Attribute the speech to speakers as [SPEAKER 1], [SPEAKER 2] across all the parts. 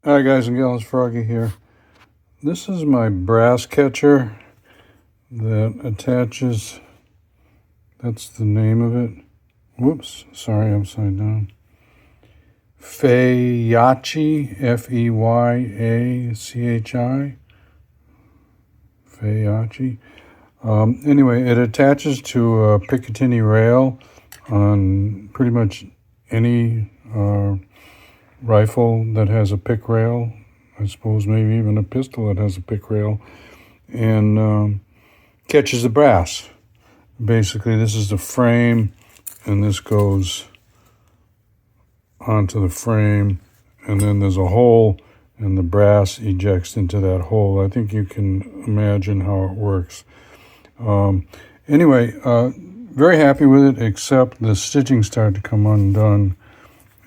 [SPEAKER 1] Hi guys and gals, Froggy here. This is my brass catcher that attaches, that's the name of it. Whoops, sorry, upside down. Feyachi, Feyyachi. Feyachi. Anyway, it attaches to a picatinny rail on pretty much any rifle that has a pick rail. I suppose maybe even a pistol that has a pick rail, and catches the brass. Basically, this is the frame, and this goes onto the frame, and then there's a hole, and the brass ejects into that hole. I think you can imagine how it works. Anyway, very happy with it, except the stitching started to come undone,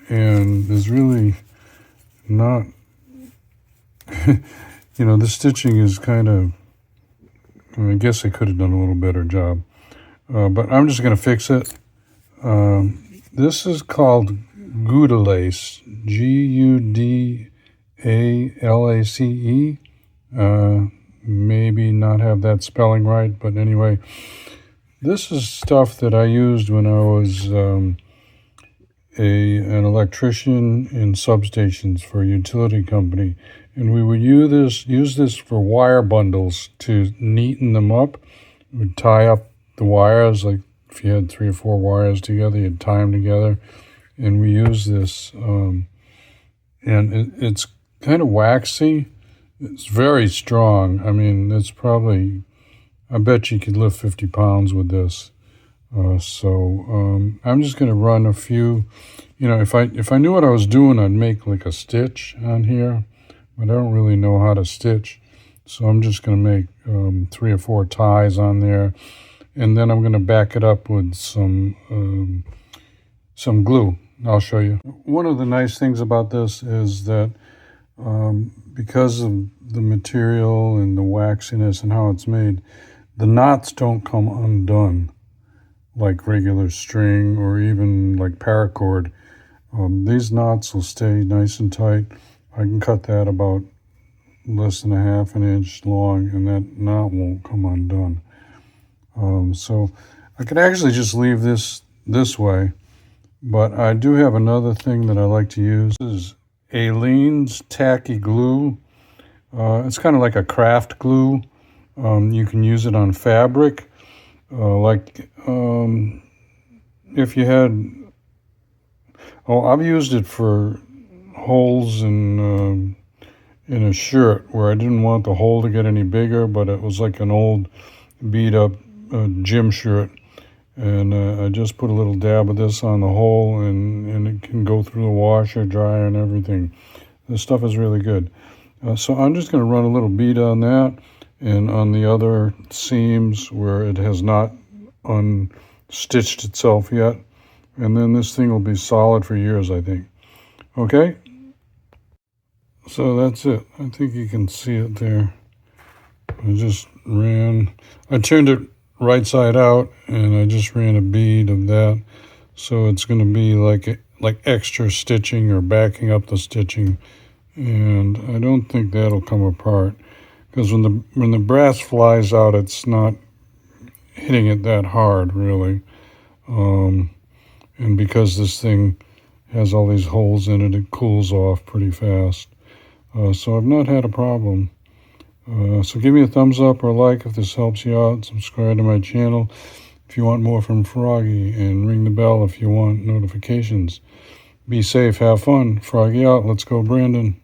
[SPEAKER 1] and there's really not, the stitching is kind of, I guess I could have done a little better job, but I'm just going to fix it. This is called Gudalace, Gudalace. Maybe not have that spelling right, but anyway, this is stuff that I used when I was an electrician in substations for a utility company, and we would use this for wire bundles to neaten them up. We would tie up the wires, like if you had 3 or 4 wires together, you'd tie them together, and we use this, and it's kind of waxy. It's very strong. I mean, it's probably, I bet you could lift 50 pounds with this. So I'm just going to run a few, if I knew what I was doing, I'd make like a stitch on here, but I don't really know how to stitch. So I'm just going to make 3 or 4 ties on there, and then I'm going to back it up with some glue. I'll show you. One of the nice things about this is that because of the material and the waxiness and how it's made, the knots don't come undone like regular string or even like paracord. These knots will stay nice and tight. I can cut that about less than 1/2 inch long, and that knot won't come undone. So I could actually just leave this way, but I do have another thing that I like to use. This is Aleene's tacky glue. It's kind of like a craft glue. You can use it on fabric. If you had, I've used it for holes in a shirt where I didn't want the hole to get any bigger, but it was like an old beat up gym shirt, and I just put a little dab of this on the hole, and it can go through the washer, dryer, and everything. This stuff is really good. So I'm just going to run a little bead on that, and on the other seams where it has not unstitched itself yet, and then this thing will be solid for years, I think. Okay, so that's it. I think you can see it there. I turned it right side out, and I just ran a bead of that, so it's going to be like extra stitching or backing up the stitching, and I don't think that'll come apart, because when the brass flies out, it's not hitting it that hard, really. And because this thing has all these holes in it, it cools off pretty fast. So I've not had a problem. So give me a thumbs up or like if this helps you out. Subscribe to my channel if you want more from Froggy, and ring the bell if you want notifications. Be safe, have fun. Froggy out. Let's go, Brandon.